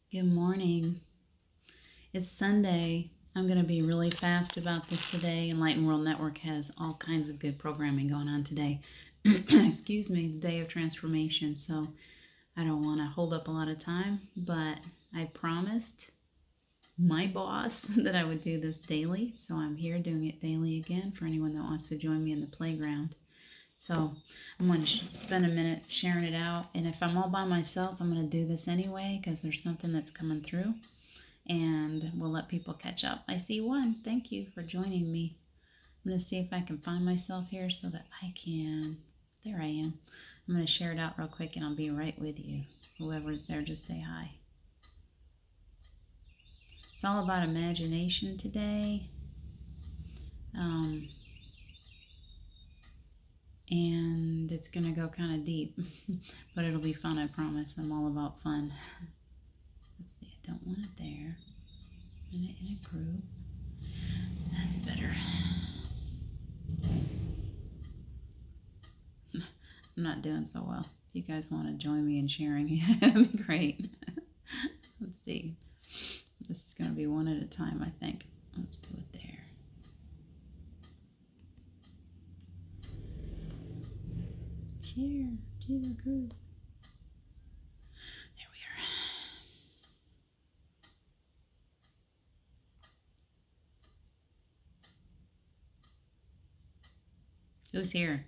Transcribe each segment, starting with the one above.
Good morning. It's Sunday. I'm going to be really fast about this today. Enlightened World Network has all kinds of good programming going on today. Excuse me, the day of transformation. So I don't want to hold up a lot of time, but I promised my boss that I would do this daily. So I'm here doing it daily again for anyone that wants to join me in the playground. So I'm going to spend a minute sharing it out. And if I'm all by myself, I'm going to do this anyway because there's something that's coming through. And we'll let people catch up. I see one. Thank you for joining me. I'm going to see if I can find myself here so that I can. There I am. I'm going to share it out real quick and I'll be right with you. Whoever's there, just say hi. It's all about imagination today. And it's going to go kind of deep, but it'll be fun, I promise. I'm all about fun. Let's see, I don't want it there. In a group. That's better. I'm not doing so well. If you guys want to join me in sharing, that'd be great. Let's see. This is going to be one at a time, I think. Let's do it there. Share to the group. There we are. Who's here?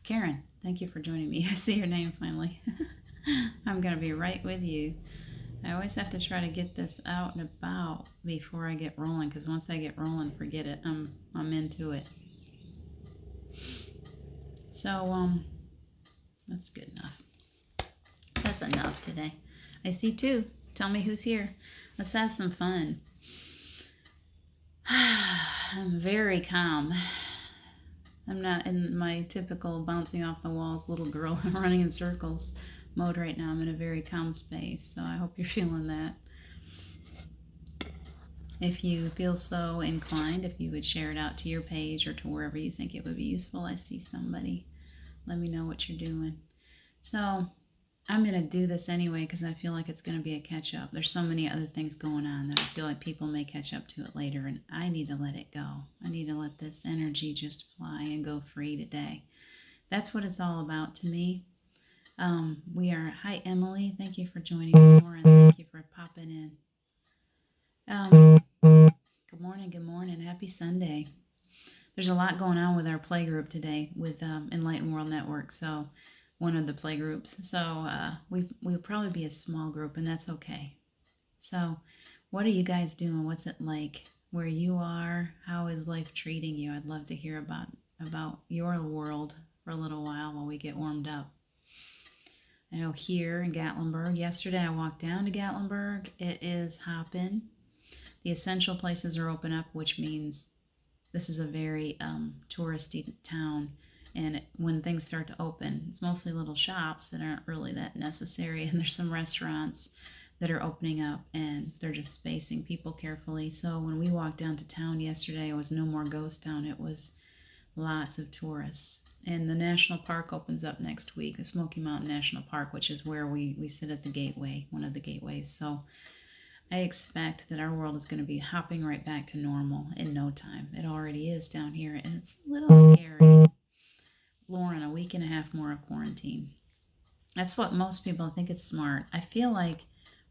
Karen, thank you for joining me. I see your name finally. I'm going to be right with you. I always have to try to get this out and about before I get rolling, because once I get rolling, forget it. I'm into it. So, that's good enough. That's enough today. I see two. Tell me who's here. Let's have some fun. I'm very calm. I'm not in my typical bouncing off the walls little girl running in circles mode right now. I'm in a very calm space, so I hope you're feeling that. If you feel so inclined, if you would share it out to your page or to wherever you think it would be useful. I see somebody. Let me know what you're doing. So I'm going to do this anyway because I feel like it's going to be a catch-up. There's so many other things going on that I feel like people may catch up to it later, and I need to let it go. I need to let this energy just fly and go free today. That's what it's all about to me. Hi, Emily. Thank you for joining me. Lauren, thank you for popping in. Good morning. Happy Sunday. There's a lot going on with our playgroup today with Enlightened World Network. So one of the play groups. So we'll probably be a small group, and that's okay. So what are you guys doing? What's it like where you are? How is life treating you? I'd love to hear about your world for a little while we get warmed up. I know here in Gatlinburg, yesterday I walked down to Gatlinburg. It is hopping. The essential places are open up, which means this is a very touristy town. And when things start to open, it's mostly little shops that aren't really that necessary. And there's some restaurants that are opening up and they're just spacing people carefully. So when we walked down to town yesterday, it was no more ghost town. It was lots of tourists. And the national park opens up next week, the Smoky Mountain National Park, which is where we sit at the gateway, one of the gateways. So I expect that our world is going to be hopping right back to normal in no time. It already is down here, and it's a little scary. Lauren, a week and a half more of quarantine. That's what most people think it's smart. I feel like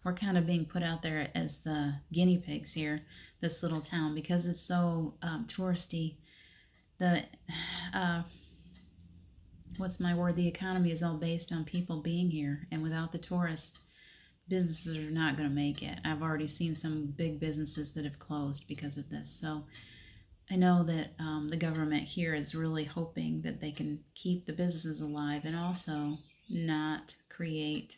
we're kind of being put out there as the guinea pigs here, this little town, because it's so touristy. The the economy is all based on people being here, and without the tourists, businesses are not going to make it. I've already seen some big businesses that have closed because of this. So I know that the government here is really hoping that they can keep the businesses alive and also not create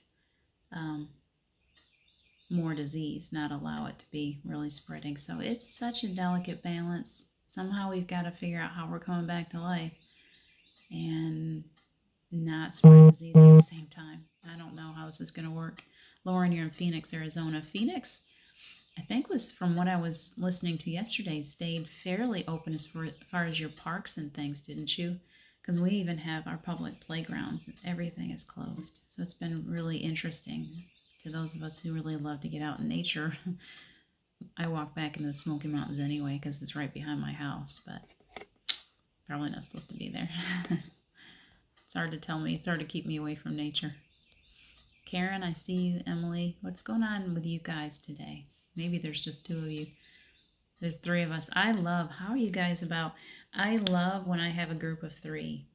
more disease, not allow it to be really spreading. So it's such a delicate balance. Somehow we've got to figure out how we're coming back to life and not spread disease at the same time. I don't know how this is going to work. Lauren, you're in Phoenix, Arizona. Phoenix, I think, was, from what I was listening to yesterday, stayed fairly open as far as your parks and things, didn't you? Because we even have our public playgrounds. Everything is closed. So it's been really interesting. to those of us who really love to get out in nature. I walk back into the Smoky Mountains anyway because it's right behind my house, but probably not supposed to be there. It's hard to tell me. It's hard to keep me away from nature. Karen, I see you. Emily, what's going on with you guys today? Maybe there's just two of you. There's three of us. I love when I have a group of three.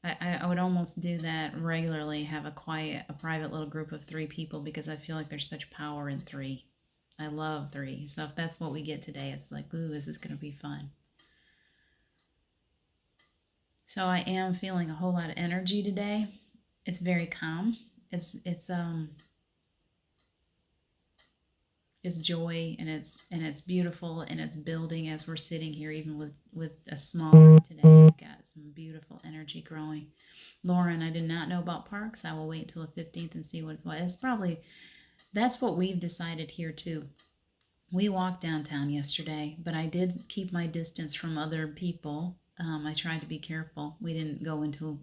I would almost do that regularly, have a private little group of three people because I feel like there's such power in three. I love three. So if that's what we get today, it's like, ooh, this is going to be fun. So I am feeling a whole lot of energy today. It's very calm. It's joy, and it's beautiful, and it's building as we're sitting here, even with a small group today. We've got some beautiful energy growing. Lauren, I did not know about parks. I will wait until the 15th and see what's what. That's what we've decided here too. We walked downtown yesterday, but I did keep my distance from other people. I tried to be careful. We didn't go into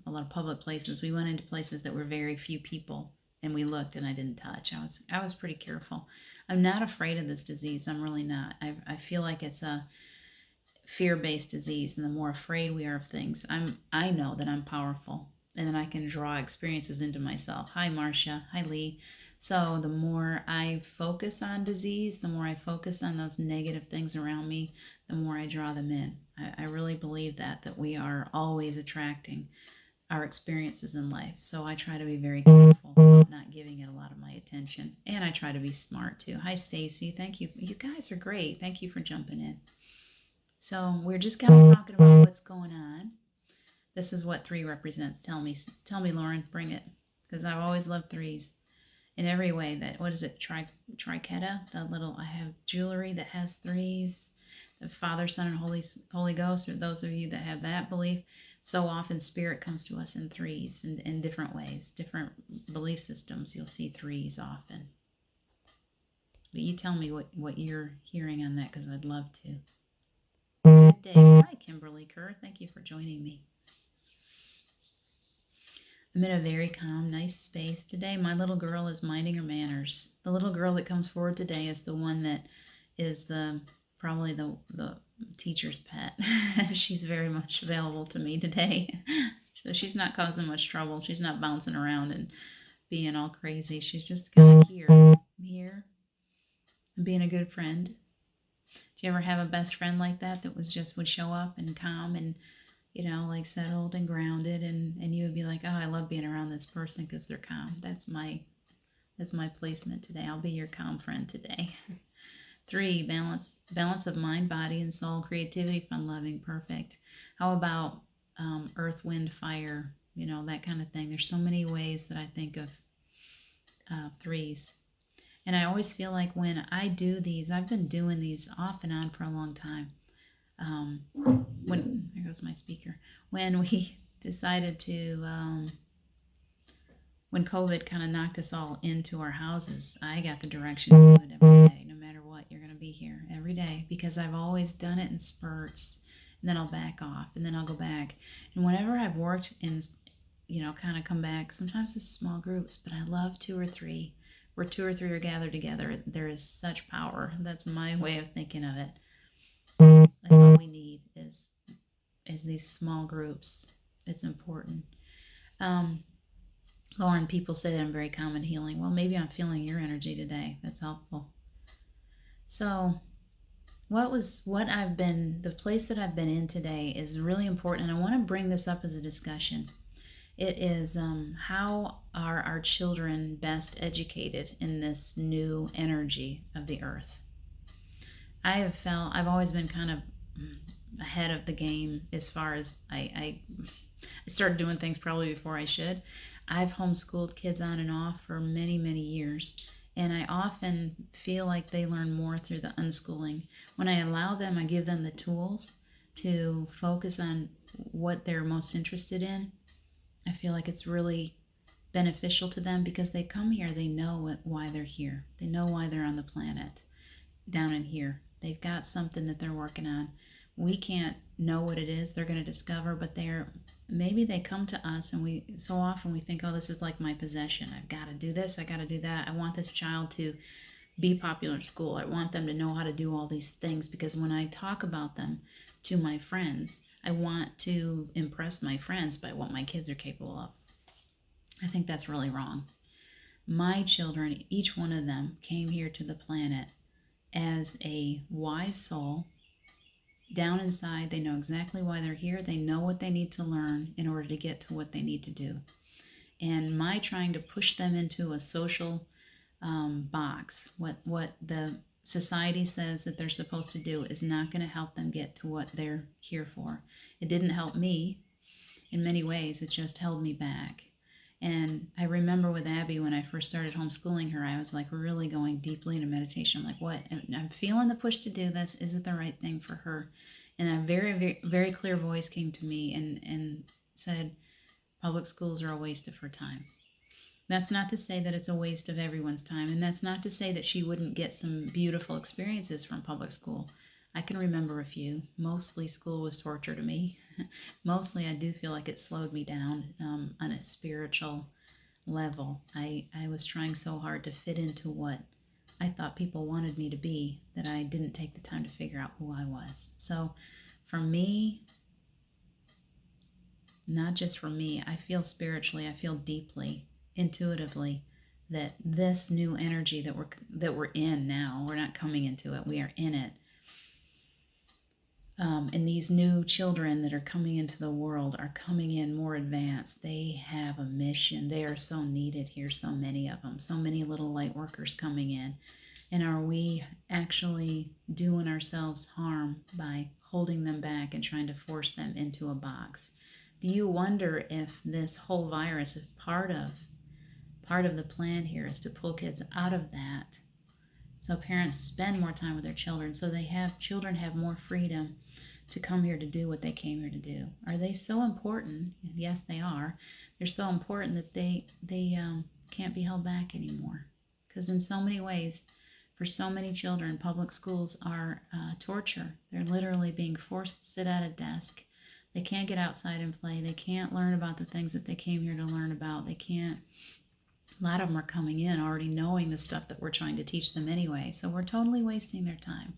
a lot of public places. We went into places that were very few people, and we looked, and I didn't touch. I was pretty careful. I'm not afraid of this disease. I'm really not. I feel like it's a fear-based disease, and the more afraid we are of things, I know that I'm powerful, and then I can draw experiences into myself. Hi, Marcia. Hi, Lee. So the more I focus on disease, the more I focus on those negative things around me, the more I draw them in. I really believe that we are always attracting our experiences in life. So I try to be very careful about not giving it a lot of my attention. And I try to be smart too. Hi, Stacy. Thank you. You guys are great. Thank you for jumping in. So we're just kind of talking about what's going on. This is what 3 represents. Tell me, Lauren, bring it. Because I've always loved 3s. In every way. What is it? Triqueta? I have jewelry that has 3s. The Father, Son, and Holy Ghost, or those of you that have that belief. So often Spirit comes to us in 3s in different ways. Different belief systems, you'll see 3s often. But you tell me what you're hearing on that, because I'd love to. Good day. Hi, Kimberly Kerr. Thank you for joining me. I'm in a very calm, nice space today. My little girl is minding her manners. The little girl that comes forward today is the one that is probably the teacher's pet. She's very much available to me today. So she's not causing much trouble. She's not bouncing around and being all crazy. She's just kind of here and being a good friend. Do you ever have a best friend like that would show up and calm and like settled and grounded, and you would be like, oh, I love being around this person because they're calm. That's my placement today. I'll be your calm friend today. 3, balance of mind, body, and soul, creativity, fun, loving, perfect. How about earth, wind, fire, that kind of thing. There's so many ways that I think of 3s. And I always feel like when I do these, I've been doing these off and on for a long time. There goes my speaker. When we decided to, when COVID kind of knocked us all into our houses, I got the direction to do it every day. No matter what, you're going to be here every day, because I've always done it in spurts, and then I'll back off, and then I'll go back. And whenever I've worked in, kind of come back, sometimes it's small groups, but I love 2 or 3. Where 2 or 3 are gathered together, there is such power. That's my way of thinking of it. That's all we need is these small groups. It's important. Lauren, people say that I'm very calm and healing. Well, maybe I'm feeling your energy today. That's helpful. So the place that I've been in today is really important, and I want to bring this up as a discussion. It is how are our children best educated in this new energy of the earth? I've always been kind of ahead of the game as far as I started doing things probably before I should. I've homeschooled kids on and off for many, many years, and I often feel like they learn more through the unschooling. When I allow them, I give them the tools to focus on what they're most interested in. I feel like it's really beneficial to them because they come here, they know why they're here. They know why they're on the planet down in here. They've got something that they're working on. We can't know what it is they're going to discover, but they're maybe they come to us, and we so often we think, oh, this is like my possession. I've got to do this. I got to do that. I want this child to be popular in school. I want them to know how to do all these things, because when I talk about them to my friends, I want to impress my friends by what my kids are capable of. I think that's really wrong. My children, each one of them, came here to the planet as a wise soul. Down inside, they know exactly why they're here. They know what they need to learn in order to get to what they need to do. And my trying to push them into a social box, what the society says that they're supposed to do, is not going to help them get to what they're here for. It didn't help me in many ways. It just held me back. And I remember with Abby, when I first started homeschooling her, I was like really going deeply into meditation. I'm like, what? And I'm feeling the push to do this. Is it the right thing for her? And a very, very, very clear voice came to me and said, public schools are a waste of her time. That's not to say that it's a waste of everyone's time. And that's not to say that she wouldn't get some beautiful experiences from public school. I can remember a few. Mostly school was torture to me. Mostly I do feel like it slowed me down on a spiritual level. I was trying so hard to fit into what I thought people wanted me to be that I didn't take the time to figure out who I was. So for me, not just for me, I feel spiritually, I feel deeply, intuitively, that this new energy that we're in now, we're not coming into it, we are in it. And these new children that are coming into the world are coming in more advanced. They have a mission. They are so needed here, so many of them, so many little light workers coming in. And are we actually doing ourselves harm by holding them back and trying to force them into a box? Do you wonder if this whole virus is part of the plan here is to pull kids out of that, so parents spend more time with their children, so children have more freedom to come here to do what they came here to do? Are they so important? Yes, they are. They're so important that they can't be held back anymore. Because in so many ways, for so many children, public schools are torture. They're literally being forced to sit at a desk. They can't get outside and play. They can't learn about the things that they came here to learn about. They can't. A lot of them are coming in already knowing the stuff that we're trying to teach them anyway. So we're totally wasting their time.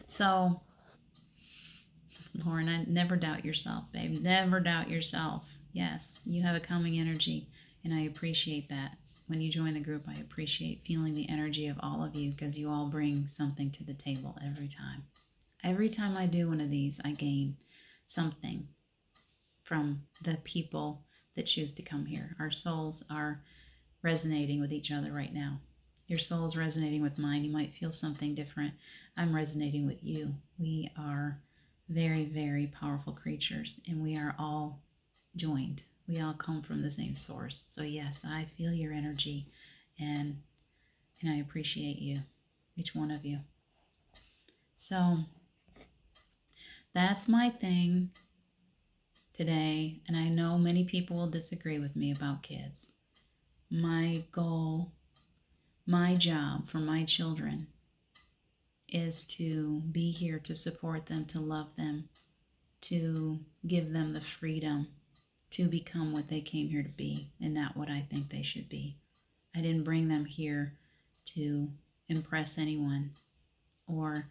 So, Lauren, I never doubt yourself, babe. Never doubt yourself. Yes, you have a calming energy, and I appreciate that. When you join the group, I appreciate feeling the energy of all of you, because you all bring something to the table every time. Every time I do one of these, I gain something from the people that choose to come here. Our souls are resonating with each other right now. Your soul's resonating with mine. You might feel something different. I'm resonating with you. We are very, very powerful creatures, and we are all joined. We all come from the same source. So yes, I feel your energy, and I appreciate you, each one of you. So that's my thing today, and I know many people will disagree with me about kids. My goal, my job for my children is to be here to support them, to love them, to give them the freedom to become what they came here to be and not what I think they should be. I didn't bring them here to impress anyone or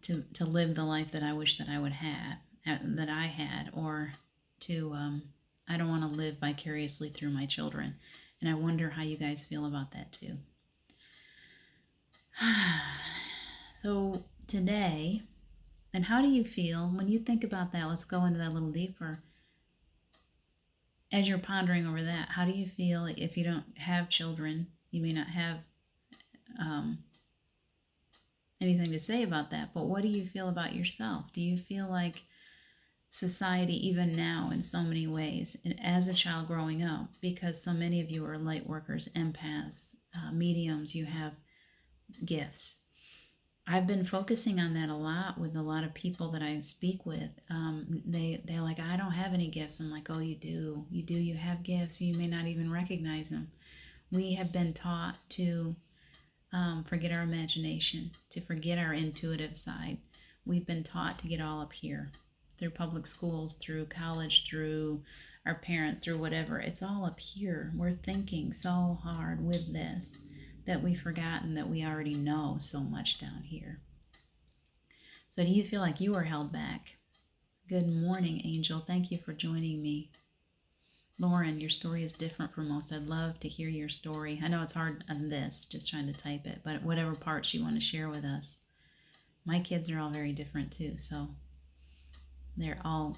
to live the life that I wish that I would have, that I had, or to, I don't want to live vicariously through my children. And I wonder how you guys feel about that too. So today, and how do you feel when you think about that? Let's go into that a little deeper. As you're pondering over that, how do you feel if you don't have children? You may not have anything to say about that, but what do you feel about yourself? Do you feel like society, even now in so many ways, and as a child growing up, because so many of you are light workers, empaths, mediums, you have gifts. I've been focusing on that a lot with a lot of people that I speak with. They're like, I don't have any gifts. I'm like, oh, you do. You have gifts. You may not even recognize them. We have been taught to forget our imagination, to forget our intuitive side. We've been taught to get all up here. through public schools, through college, through our parents, through whatever. It's all up here. We're thinking so hard with this that we've forgotten that we already know so much down here. So do you feel like you are held back? Good morning, Angel. Thank you for joining me. Lauren, your story is different from most. I'd love to hear your story. I know it's hard on this, just trying to type it, but whatever parts you want to share with us. My kids are all very different too, so they're all,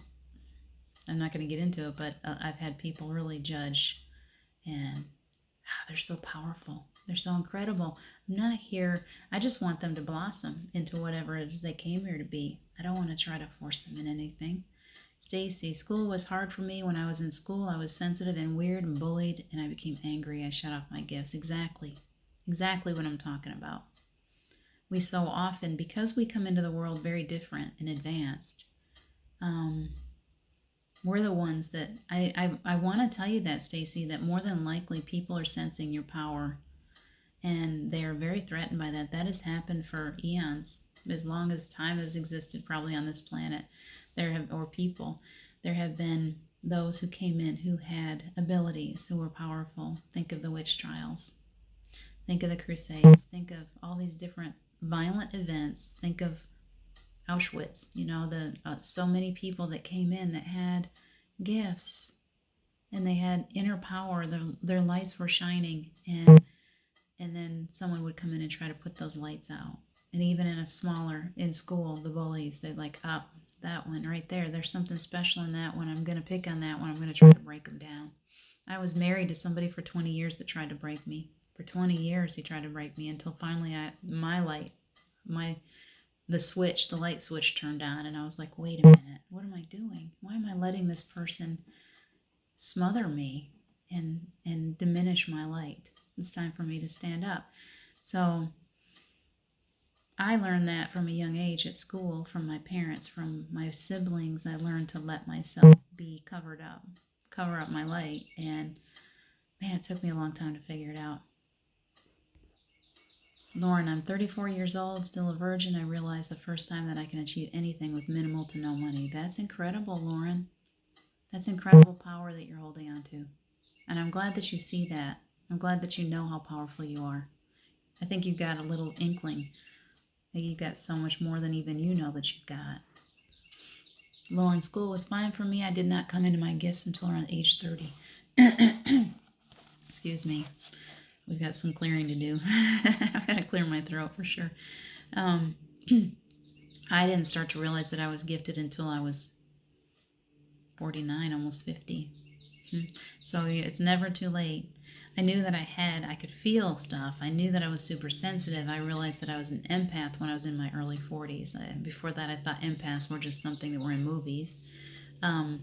I'm not going to get into it, but I've had people really judge, and they're so powerful. They're so incredible. I'm not here, I just want them to blossom into whatever it is they came here to be. I don't want to try to force them in anything. Stacy, school was hard for me. When I was in school, I was sensitive and weird and bullied, and I became angry. I shut off my gifts. Exactly what I'm talking about. We so often, because we come into the world very different and advanced, we're the ones that, I want to tell you that, Stacy, that more than likely people are sensing your power, and they are very threatened by that. That has happened for eons, as long as time has existed probably on this planet. There have been those who came in who had abilities, who were powerful. Think of the witch trials. Think of the Crusades. Think of all these different violent events. Think of Auschwitz. So many people that came in that had gifts, and they had inner power. Their lights were shining, and then someone would come in and try to put those lights out. And even in school, the bullies, they're like, that one right there, there's something special in that one. I'm going to pick on that one. I'm going to try to break them down. I was married to somebody for 20 years that tried to break me. For 20 years he tried to break me, until finally the light switch turned on, and I was like, wait a minute, what am I doing? Why am I letting this person smother me and diminish my light? It's time for me to stand up. So I learned that from a young age at school, from my parents, from my siblings. I learned to let myself be cover up my light, and man, it took me a long time to figure it out. Lauren, I'm 34 years old, still a virgin. I realized the first time that I can achieve anything with minimal to no money. That's incredible, Lauren. That's incredible power that you're holding on to. And I'm glad that you see that. I'm glad that you know how powerful you are. I think you've got a little inkling. You've got so much more than even you know that you've got. Lauren, school was fine for me. I did not come into my gifts until around age 30. Excuse me. We've got some clearing to do. I've got to clear my throat for sure. I didn't start to realize that I was gifted until I was 49, almost 50. So it's never too late. I knew that I could feel stuff. I knew that I was super sensitive. I realized that I was an empath when I was in my early 40s. Before that, I thought empaths were just something that were in movies. But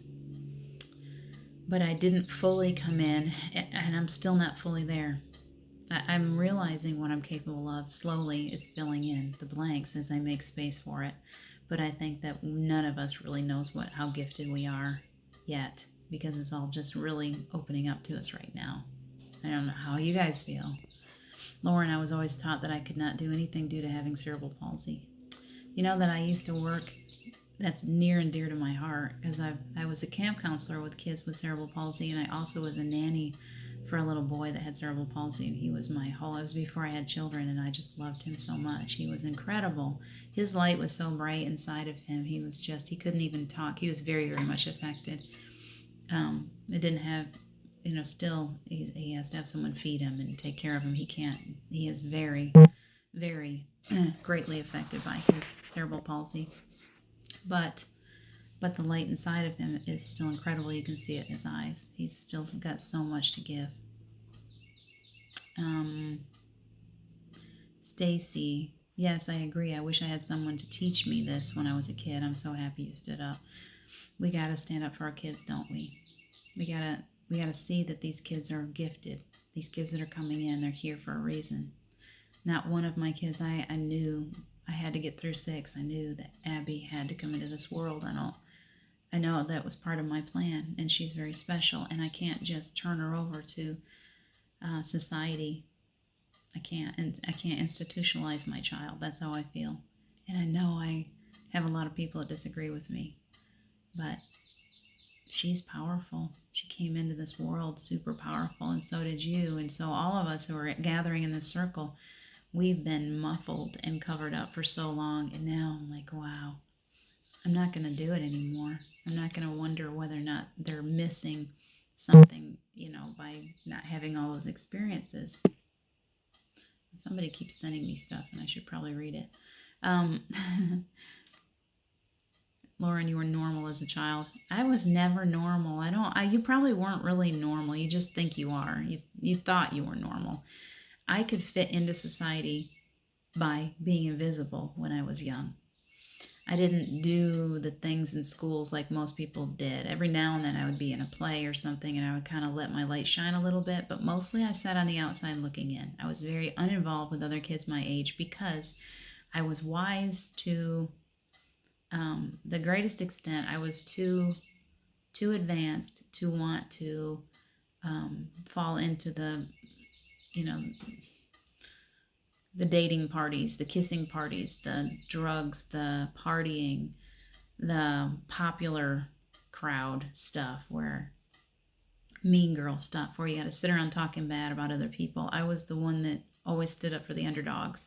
I didn't fully come in, and I'm still not fully there. I'm realizing what I'm capable of. Slowly, it's filling in the blanks as I make space for it. But I think that none of us really knows how gifted we are yet, because it's all just really opening up to us right now. I don't know how you guys feel. Lauren, I was always taught that I could not do anything due to having cerebral palsy. You know that I used to work, that's near and dear to my heart, because I was a camp counselor with kids with cerebral palsy, and I also was a nanny for a little boy that had cerebral palsy, and he was it was before I had children, and I just loved him so much. He was incredible. His light was so bright inside of him. He couldn't even talk. He was very, very much affected. It didn't have, still, he has to have someone feed him and take care of him. He is very, very greatly affected by his cerebral palsy. But the light inside of him is still incredible. You can see it in his eyes. He's still got so much to give. Stacy, yes, I agree. I wish I had someone to teach me this when I was a kid. I'm so happy you stood up. We got to stand up for our kids, don't we? We got to see that these kids are gifted. These kids that are coming in, they're here for a reason. Not one of my kids, I knew I had to get through 6. I knew that Abby had to come into this world. I know that was part of my plan, and she's very special, and I can't just turn her over to society. I can't institutionalize my child. That's how I feel. And I know I have a lot of people that disagree with me. but she's powerful. She came into this world super powerful, and so did you. And so all of us who are gathering in this circle, we've been muffled and covered up for so long, and now I'm like, wow, I'm not going to do it anymore. I'm not going to wonder whether or not they're missing something, by not having all those experiences. Somebody keeps sending me stuff, and I should probably read it. Lauren, you were normal as a child. I was never normal. You probably weren't really normal. You just think you are. You thought you were normal. I could fit into society by being invisible when I was young. I didn't do the things in schools like most people did. Every now and then I would be in a play or something and I would kind of let my light shine a little bit, but mostly I sat on the outside looking in. I was very uninvolved with other kids my age because I was wise to the greatest extent. I was too advanced to want to fall into the dating parties, the kissing parties, the drugs, the partying, the popular crowd stuff, where mean girl stuff, where you got to sit around talking bad about other people. I was the one that always stood up for the underdogs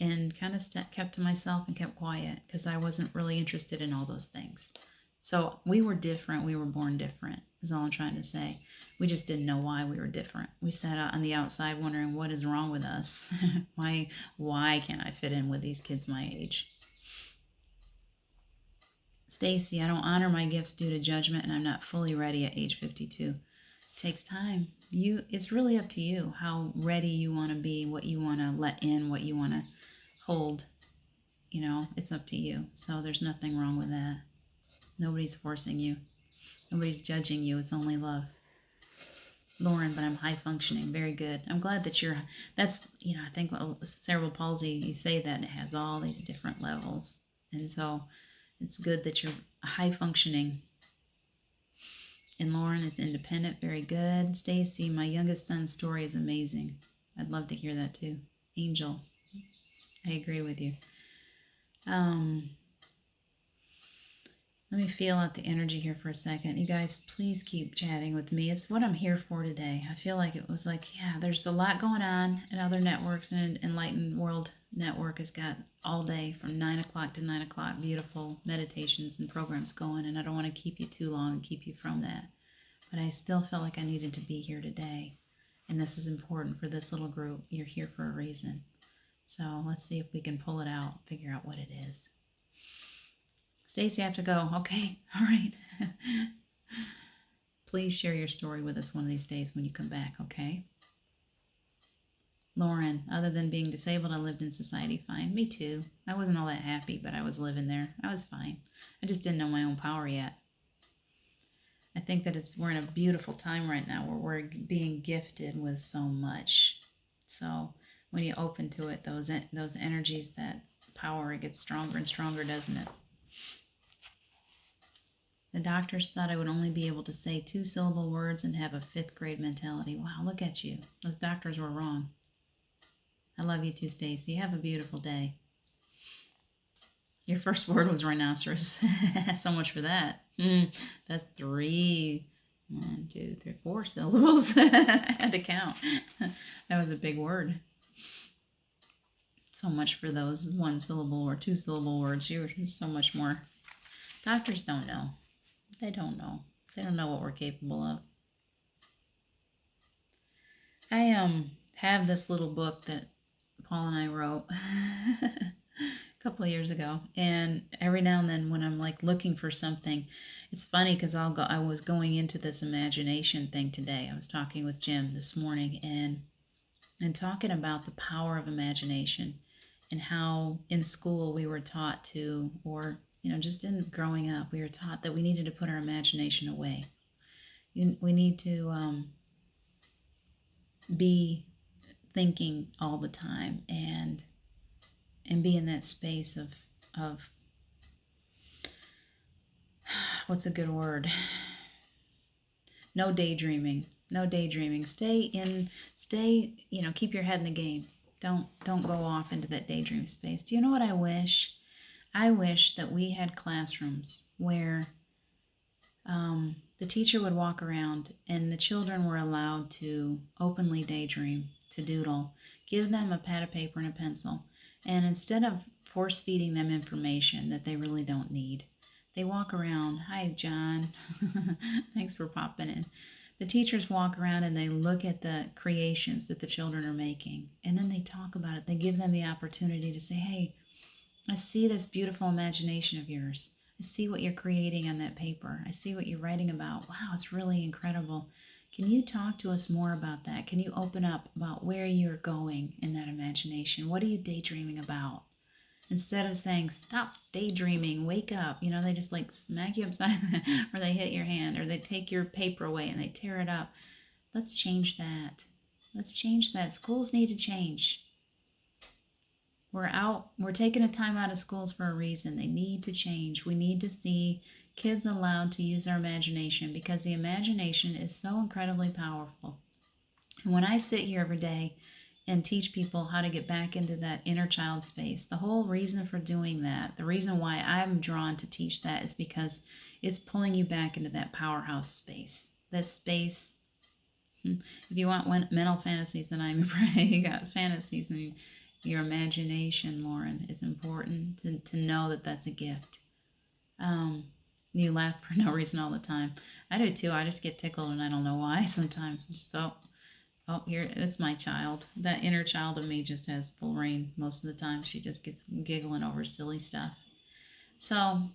and kind of kept to myself and kept quiet because I wasn't really interested in all those things. So we were different. We were born different, is all I'm trying to say. We just didn't know why we were different. We sat out on the outside wondering what is wrong with us. Why can't I fit in with these kids my age? Stacy, I don't honor my gifts due to judgment, and I'm not fully ready at age 52. It takes time. It's really up to you how ready you want to be, what you want to let in, what you want to hold. It's up to you. So there's nothing wrong with that. Nobody's forcing you. Nobody's judging you. It's only love. Lauren, but I'm high functioning. Very good. I'm glad that that's, I think cerebral palsy, you say that and it has all these different levels. And so it's good that you're high functioning. And Lauren is independent. Very good. Stacy, my youngest son's story is amazing. I'd love to hear that too. Angel, I agree with you. Let me feel out the energy here for a second. You guys, please keep chatting with me. It's what I'm here for today. I feel like it was there's a lot going on in other networks, and Enlightened World Network has got all day from 9 o'clock to 9 o'clock beautiful meditations and programs going, and I don't want to keep you too long and keep you from that. But I still felt like I needed to be here today, and this is important for this little group. You're here for a reason. So let's see if we can pull it out, figure out what it is. Stacy, I have to go. Okay, all right. Please share your story with us one of these days when you come back, okay? Lauren, other than being disabled, I lived in society fine. Me too. I wasn't all that happy, but I was living there. I was fine. I just didn't know my own power yet. I think that we're in a beautiful time right now where we're being gifted with so much. So when you open to it, those energies, that power, it gets stronger and stronger, doesn't it? The doctors thought I would only be able to say 2-syllable words and have a 5th grade mentality. Wow, look at you. Those doctors were wrong. I love you too, Stacy. Have a beautiful day. Your first word was rhinoceros. So much for that. That's 3, 1, 2, 3, 4 syllables. I had to count. That was a big word. So much for those 1-syllable or 2-syllable words. You were so much more. Doctors don't know. They don't know. They don't know what we're capable of. I have this little book that Paul and I wrote a couple of years ago, and every now and then when I'm looking for something, it's funny because I was going into this imagination thing today. I was talking with Jim this morning and talking about the power of imagination and how in school we were taught to, or just in growing up, we were taught that we needed to put our imagination away. We need to be thinking all the time and be in that space of what's a good word? No daydreaming. No daydreaming. Keep your head in the game. Don't go off into that daydream space. Do you know what I wish? I wish that we had classrooms where the teacher would walk around and the children were allowed to openly daydream, to doodle, give them a pad of paper and a pencil, and instead of force feeding them information that they really don't need, they walk around, hi John, thanks for popping in. The teachers walk around and they look at the creations that the children are making, and then they talk about it. They give them the opportunity to say, hey, I see this beautiful imagination of yours. I see what you're creating on that paper. I see what you're writing about. Wow, it's really incredible. Can you talk to us more about that? Can you open up about where you're going in that imagination? What are you daydreaming about? Instead of saying, stop daydreaming, wake up, they just like smack you upside the head, or they hit your hand, or they take your paper away and they tear it up. Let's change that. Let's change that. Schools need to change. We're taking a time out of schools for a reason. They need to change. We need to see kids allowed to use their imagination, because the imagination is so incredibly powerful. And when I sit here every day and teach people how to get back into that inner child space, the whole reason for doing that, the reason why I'm drawn to teach that, is because it's pulling you back into that powerhouse space. That space, if you want mental fantasies, then I'm afraid you got fantasies, and your imagination, Lauren, is important to know that that's a gift. You laugh for no reason all the time. I do too. I just get tickled and I don't know why sometimes. It's just, oh, here, it's my child. That inner child of me just has full reign most of the time. She just gets giggling over silly stuff. So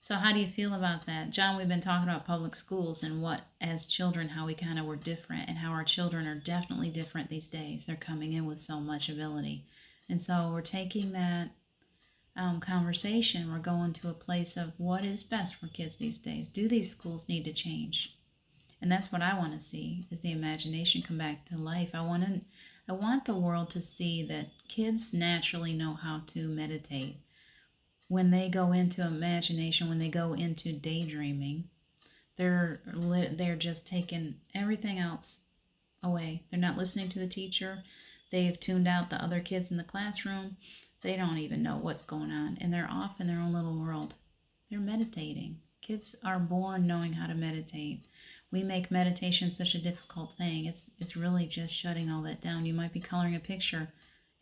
how do you feel about that? John, we've been talking about public schools and what, as children, how we kind of were different, and how our children are definitely different these days. They're coming in with so much ability. And so we're taking that conversation, we're going to a place of what is best for kids these days. Do these schools need to change? And that's what I want to see, is the imagination come back to life. I want the world to see that kids naturally know how to meditate. When they go into imagination, when they go into daydreaming, they're just taking everything else away. They're not listening to the teacher. They've tuned out the other kids in the classroom. They don't even know what's going on, and they're off in their own little world. They're meditating. Kids are born knowing how to meditate. We make meditation such a difficult thing. It's really just shutting all that down. You might be coloring a picture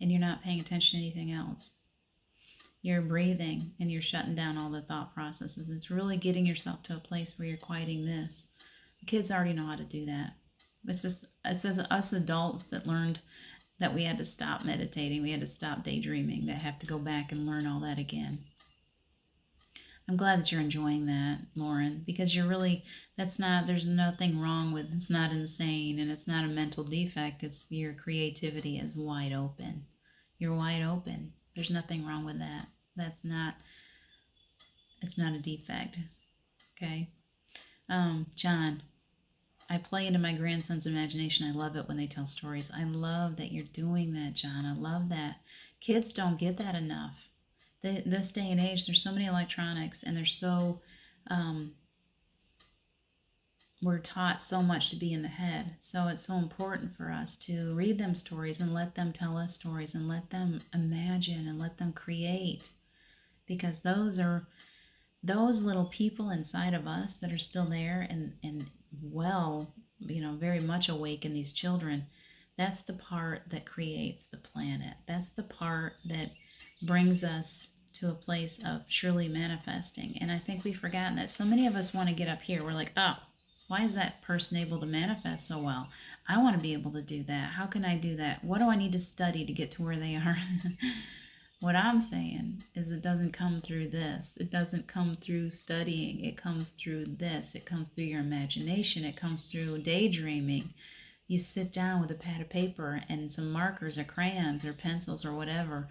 and you're not paying attention to anything else. You're breathing and you're shutting down all the thought processes. It's really getting yourself to a place where you're quieting this. The kids already know how to do that. It's us adults that learned that we had to stop meditating. We had to stop daydreaming, that have to go back and learn all that again. I'm glad that you're enjoying that, Lauren, because there's nothing wrong with, it's not insane and it's not a mental defect. It's your creativity is wide open. You're wide open. There's nothing wrong with that. It's not a defect. Okay. John, I play into my grandson's imagination. I love it when they tell stories. I love that you're doing that, John. I love that. Kids don't get that enough. This day and age, there's so many electronics, and we're taught so much to be in the head. So it's so important for us to read them stories and let them tell us stories and let them imagine and let them create, because those little people inside of us that are still there and very much awake in these children. That's the part that creates the planet. That's the part that brings us to a place of surely manifesting. And I think we've forgotten that. So many of us want to get up here. We're like, oh, why is that person able to manifest so well? I want to be able to do that. How can I do that? What do I need to study to get to where they are? What I'm saying is it doesn't come through this. It doesn't come through studying. It comes through this. It comes through your imagination. It comes through daydreaming. You sit down with a pad of paper and some markers or crayons or pencils or whatever.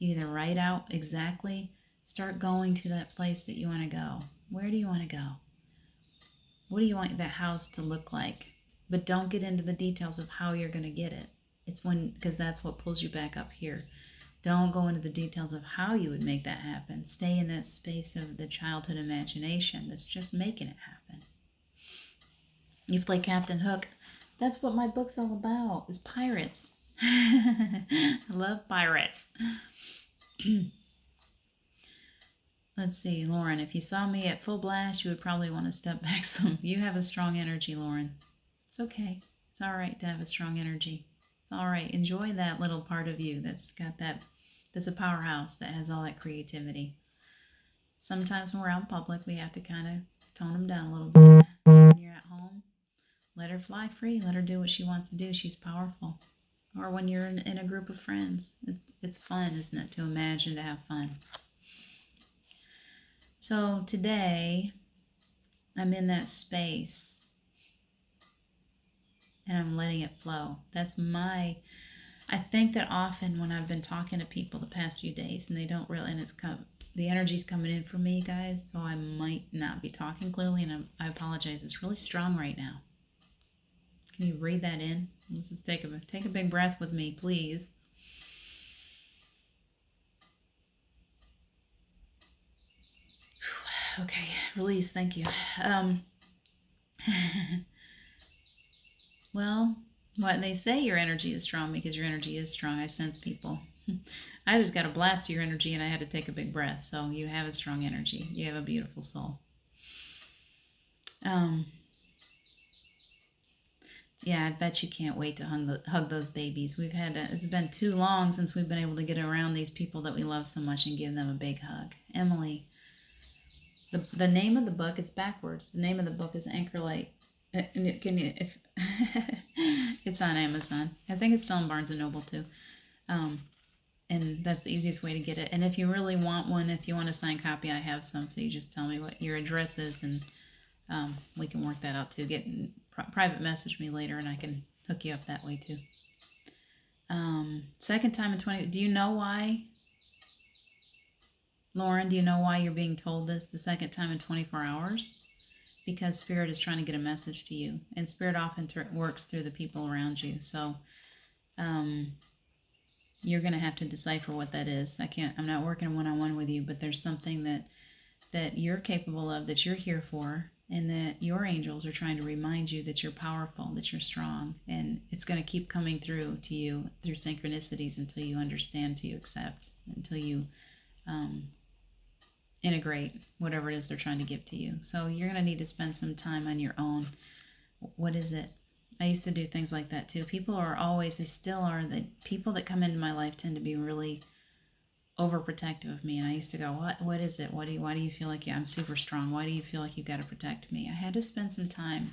You either write out exactly, start going to that place that you want to go. Where do you want to go? What do you want that house to look like? But don't get into the details of how you're going to get it. Because that's what pulls you back up here. Don't go into the details of how you would make that happen. Stay in that space of the childhood imagination that's just making it happen. You play Captain Hook. That's what my book's all about, is pirates. I love pirates. Let's see, Lauren, if you saw me at full blast, you would probably want to step back some. You have a strong energy, Lauren. It's okay. It's all right to have a strong energy. It's all right. Enjoy that little part of you that's got that, that's a powerhouse that has all that creativity. Sometimes when we're out in public, we have to kind of tone them down a little bit. When you're at home, let her fly free. Let her do what she wants to do. She's powerful. Or when you're in a group of friends, it's fun, isn't it, to imagine, to have fun. So today, I'm in that space and I'm letting it flow. I think that often when I've been talking to people the past few days and they don't really, and the energy's coming in for me, guys, so I might not be talking clearly, and I apologize. It's really strong right now. Can you breathe that in? Let's just take a big breath with me, please. Okay, release. Thank you. Well, what they say, your energy is strong because your energy is strong. I sense people. I just got a blast of your energy and I had to take a big breath. So you have a strong energy. You have a beautiful soul. Yeah, I bet you can't wait to hug those babies. It's been too long since we've been able to get around these people that we love so much and give them a big hug. Emily, the name of the book, it's backwards. The name of the book is Anchor Light. Can you, if it's on Amazon. I think it's still in Barnes & Noble too. And that's the easiest way to get it. And if you really want one, if you want a signed copy, I have some. So you just tell me what your address is, and we can work that out too. Private message me later, and I can hook you up that way too. Second time in 20. Do you know why, Lauren? Do you know why you're being told this the second time in 24 hours? Because Spirit is trying to get a message to you, and Spirit often works through the people around you. So, you're going to have to decipher what that is. I'm not working one-on-one with you, but there's something that you're capable of, that you're here for, and that your angels are trying to remind you that you're powerful, that you're strong, and it's going to keep coming through to you through synchronicities until you understand, until you accept, until you integrate whatever it is they're trying to give to you. So you're going to need to spend some time on your own. What is it? I used to do things like that too. They still are, the people that come into my life tend to be really overprotective of me. And I used to go, what is it? Why do you feel like I'm super strong? Why do you feel like you got to protect me? I had to spend some time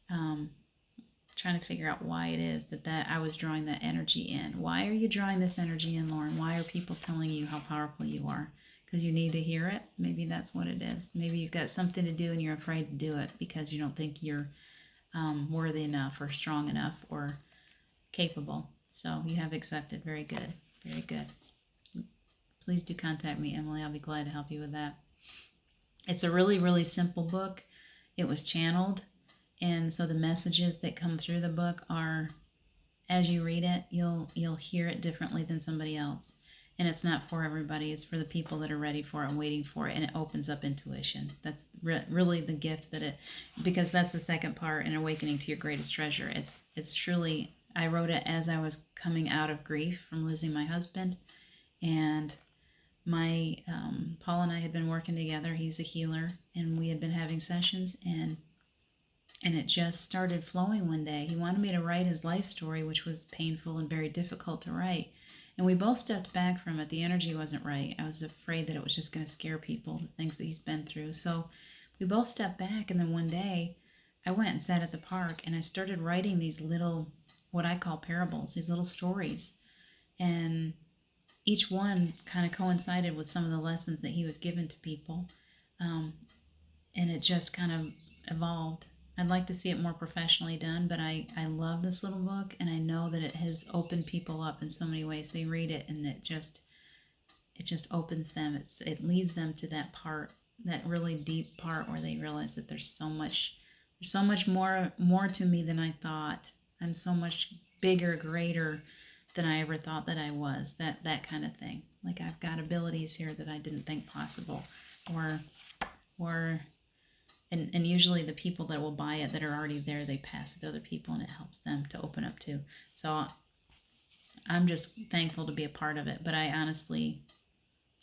trying to figure out why it is that I was drawing that energy in. Why are you drawing this energy in, Lauren? Why are people telling you how powerful you are? Because you need to hear it? Maybe that's what it is. Maybe you've got something to do and you're afraid to do it because you don't think you're worthy enough or strong enough or capable. So you have accepted. Very good. Very good. Please do contact me, Emily. I'll be glad to help you with that. It's a really, really simple book. It was channeled, and so the messages that come through the book are, as you read it, you'll hear it differently than somebody else. And it's not for everybody. It's for the people that are ready for it and waiting for it, and it opens up intuition. That's really the gift because that's the second part in Awakening to Your Greatest Treasure. It's truly, I wrote it as I was coming out of grief from losing my husband, and Paul and I had been working together. He's a healer, and we had been having sessions, and it just started flowing one day. He wanted me to write his life story, which was painful and very difficult to write. And we both stepped back from it. The energy wasn't right. I was afraid that it was just going to scare people, the things that he's been through. So we both stepped back, and then one day I went and sat at the park, and I started writing these little, what I call parables, these little stories. And each one kind of coincided with some of the lessons that he was given to people. And it just kind of evolved. I'd like to see it more professionally done, but I love this little book, and I know that it has opened people up in so many ways. They read it, and it just opens them. It leads them to that part, that really deep part where they realize that there's so much more to me than I thought. I'm so much bigger, greater than I ever thought that I was. That kind of thing. Like, I've got abilities here that I didn't think possible, and usually the people that will buy it that are already there, they pass it to other people, and it helps them to open up too. So I'm just thankful to be a part of it, but I honestly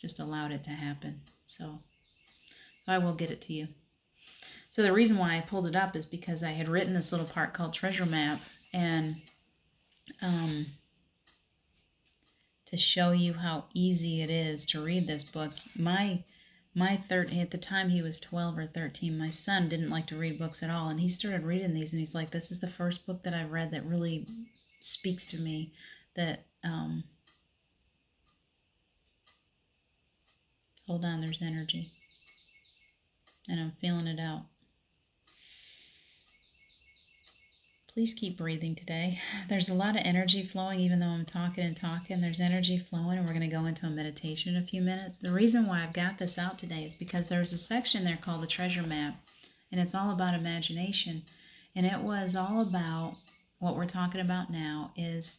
just allowed it to happen. So I will get it to you. So the reason why I pulled it up is because I had written this little part called Treasure Map, and to show you how easy it is to read this book. At the time he was 12 or 13, my son didn't like to read books at all, and he started reading these, and he's like, this is the first book that I've read that really speaks to me, that, hold on, there's energy, and I'm feeling it out. Please keep breathing today. There's a lot of energy flowing, even though I'm talking and talking. There's energy flowing, and we're going to go into a meditation in a few minutes. The reason why I've got this out today is because there's a section there called the Treasure Map, and it's all about imagination. And it was all about what we're talking about now is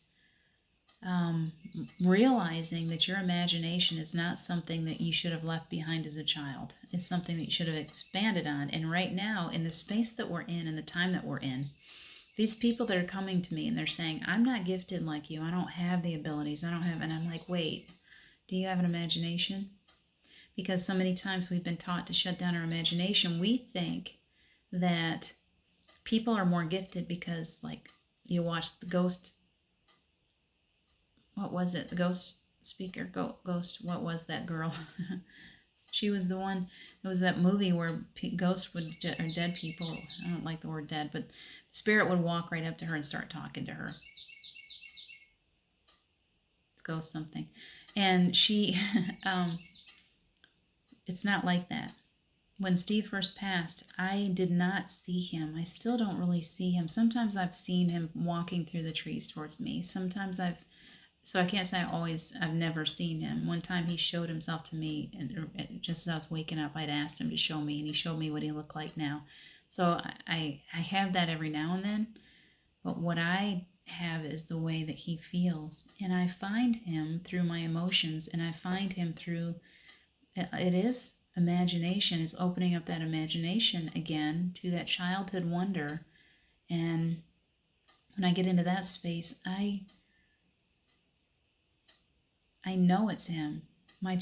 realizing that your imagination is not something that you should have left behind as a child. It's something that you should have expanded on. And right now, in the space that we're in and the time that we're in, these people that are coming to me and they're saying, I'm not gifted like you. I don't have the abilities. And I'm like, wait, do you have an imagination? Because so many times we've been taught to shut down our imagination. We think that people are more gifted because, like, you watch the Ghost, what was it? The Ghost speaker, Ghost, what was that girl? She was the one, it was that movie where ghosts would, or dead people, I don't like the word dead, but spirit would walk right up to her and start talking to her. Ghost something. And she, it's not like that. When Steve first passed, I did not see him. I still don't really see him. Sometimes I've seen him walking through the trees towards me. Sometimes so I can't say I've never seen him. One time he showed himself to me, and just as I was waking up, I'd asked him to show me, and he showed me what he looked like now. So I have that every now and then, but what I have is the way that he feels, and I find him through my emotions, and I find him through, it is imagination. It's opening up that imagination again to that childhood wonder, and when I get into that space, I know it's him. The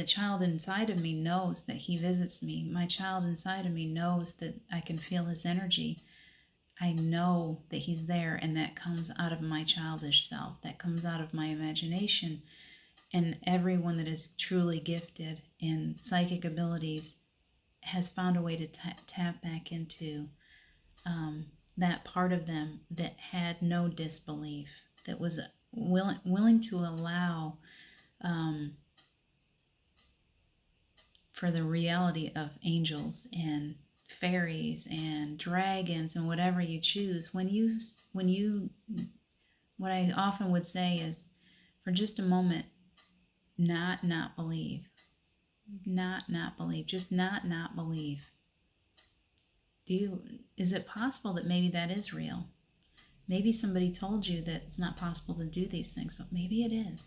child inside of me knows that he visits me. My child inside of me knows that I can feel his energy. I know that he's there, and that comes out of my childish self. That comes out of my imagination. And everyone that is truly gifted in psychic abilities has found a way to tap back into that part of them that had no disbelief, that was willing to allow for the reality of angels and fairies and dragons and whatever you choose. What I often would say is, for just a moment, not believe. Not believe. Just not believe. Is it possible that maybe that is real? Maybe somebody told you that it's not possible to do these things, but maybe it is.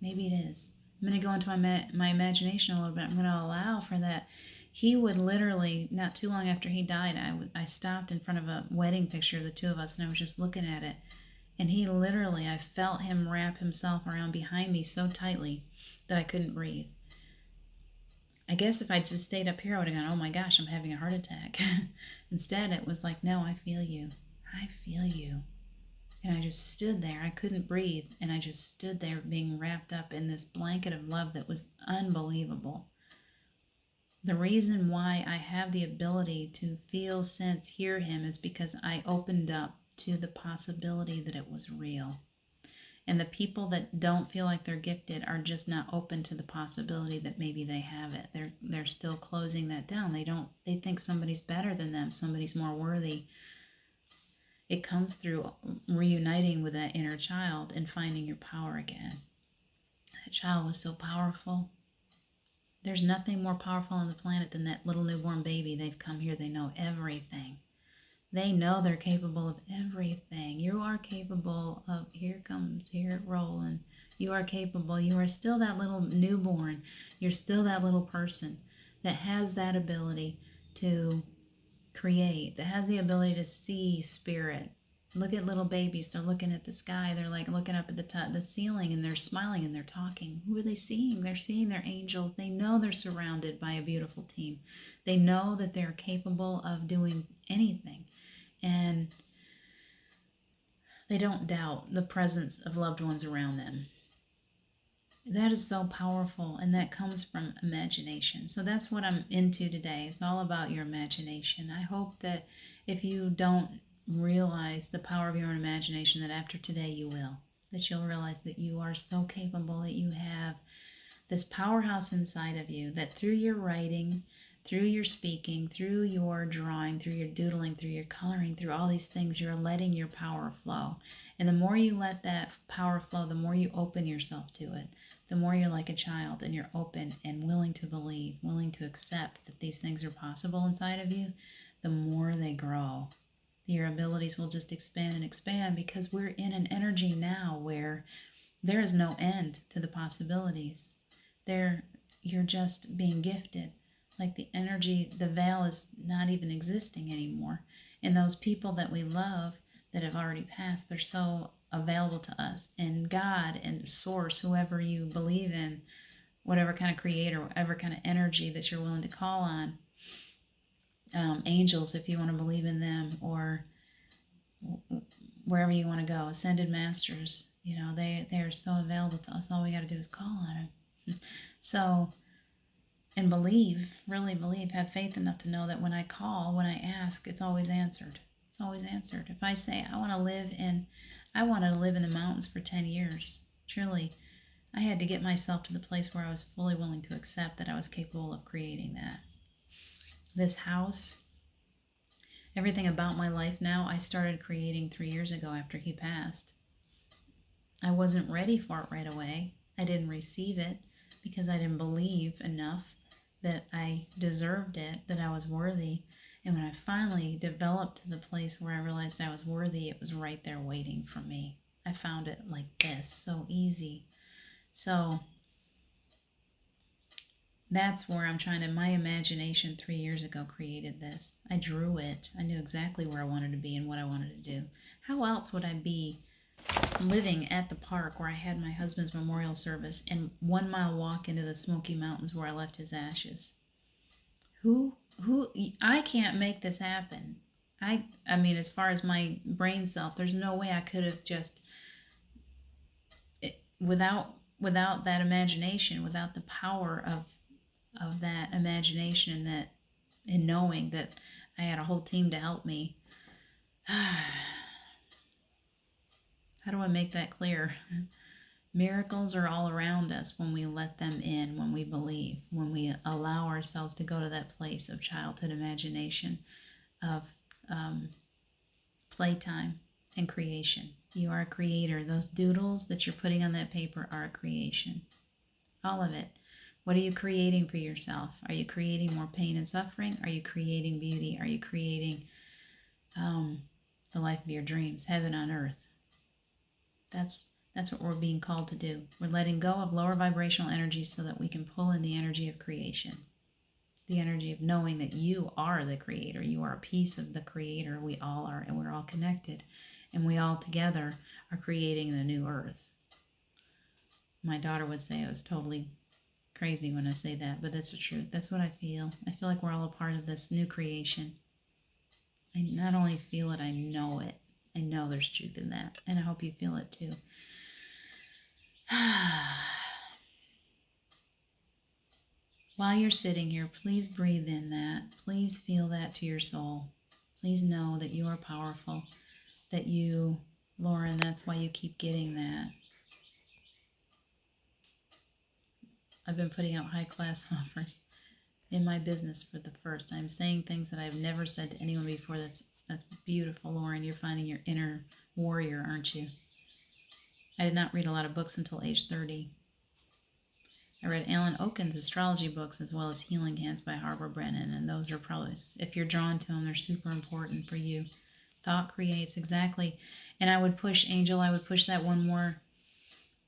Maybe it is. I'm going to go into my imagination a little bit. I'm going to allow for that. He would literally, not too long after he died, I stopped in front of a wedding picture of the two of us, and I was just looking at it. And he literally, I felt him wrap himself around behind me so tightly that I couldn't breathe. I guess if I just stayed up here, I would have gone, oh my gosh, I'm having a heart attack. Instead, it was like, no, I feel you. I feel you. And I just stood there. I couldn't breathe. And I just stood there being wrapped up in this blanket of love that was unbelievable. The reason why I have the ability to feel, sense, hear him is because I opened up to the possibility that it was real. And the people that don't feel like they're gifted are just not open to the possibility that maybe they have it. They're still closing that down. They think somebody's better than them, somebody's more worthy. It comes through reuniting with that inner child and finding your power again. That child was so powerful. There's nothing more powerful on the planet than that little newborn baby. They've come here, they know everything. They know they're capable of everything. You are capable of, here it rolling. You are capable. You are still that little newborn. You're still that little person that has that ability to create, that has the ability to see spirit, Look at little babies. They're looking at the sky. They're like looking up at the ceiling, and they're smiling and they're talking. Who are they seeing? They're seeing their angels. They know they're surrounded by a beautiful team. They know that they're capable of doing anything. And they don't doubt the presence of loved ones around them. That is so powerful, and that comes from imagination. So that's what I'm into today. It's all about your imagination. I hope that if you don't realize the power of your own imagination, that after today you will. That you'll realize that you are so capable, that you have this powerhouse inside of you, that through your writing, through your speaking, through your drawing, through your doodling, through your coloring, through all these things, you're letting your power flow. And the more you let that power flow, the more you open yourself to it. The more you're like a child and you're open and willing to believe, willing to accept that these things are possible inside of you, the more they grow. Your abilities will just expand and expand, because we're in an energy now where there is no end to the possibilities. You're just being gifted. Like the energy, the veil is not even existing anymore. And those people that we love that have already passed, they're so available to us. And God and Source, whoever you believe in, whatever kind of creator, whatever kind of energy that you're willing to call on, angels, if you want to believe in them, or wherever you want to go, ascended masters, they are so available to us. All we got to do is call on them. So, and believe, really believe, have faith enough to know that when I call, when I ask, it's always answered. It's always answered. If I say I wanted to live in the mountains for 10 years, truly, I had to get myself to the place where I was fully willing to accept that I was capable of creating that. This house, everything about my life now, I started creating 3 years ago after he passed. I wasn't ready for it right away. I didn't receive it because I didn't believe enough that I deserved it, that I was worthy. And when I finally developed to the place where I realized I was worthy, it was right there waiting for me. I found it like this, so easy. So that's where I'm trying to, my imagination 3 years ago created this. I drew it. I knew exactly where I wanted to be and what I wanted to do. How else would I be living at the park where I had my husband's memorial service and 1 mile walk into the Smoky Mountains where I left his ashes? I can't make this happen. I mean, as far as my brain self, there's no way I could have just, without that imagination, without the power of that imagination and knowing that I had a whole team to help me. How do I make that clear? Miracles are all around us when we let them in, when we believe, when we allow ourselves to go to that place of childhood imagination, of playtime and creation. You are a creator. Those doodles that you're putting on that paper are a creation. All of it. What are you creating for yourself? Are you creating more pain and suffering? Are you creating beauty? Are you creating the life of your dreams, heaven on earth? That's what we're being called to do. We're letting go of lower vibrational energies so that we can pull in the energy of creation. The energy of knowing that you are the creator. You are a piece of the creator. We all are, and we're all connected. And we all together are creating the new earth. My daughter would say I was totally crazy when I say that, but that's the truth. That's what I feel. I feel like we're all a part of this new creation. I not only feel it, I know it. I know there's truth in that, and I hope you feel it too. While you're sitting here, please breathe in that. Please feel that to your soul. Please know that you are powerful, that you, Lauren, that's why you keep getting that. I've been putting out high-class offers in my business for the first time, saying things that I've never said to anyone before. That's beautiful, Lauren. You're finding your inner warrior, aren't you? I did not read a lot of books until age 30. I read Alan Oken's astrology books as well as Healing Hands by Barbara Brennan, and those are probably, if you're drawn to them, they're super important for you. Thought creates, exactly. And I would push, Angel, I would push that one more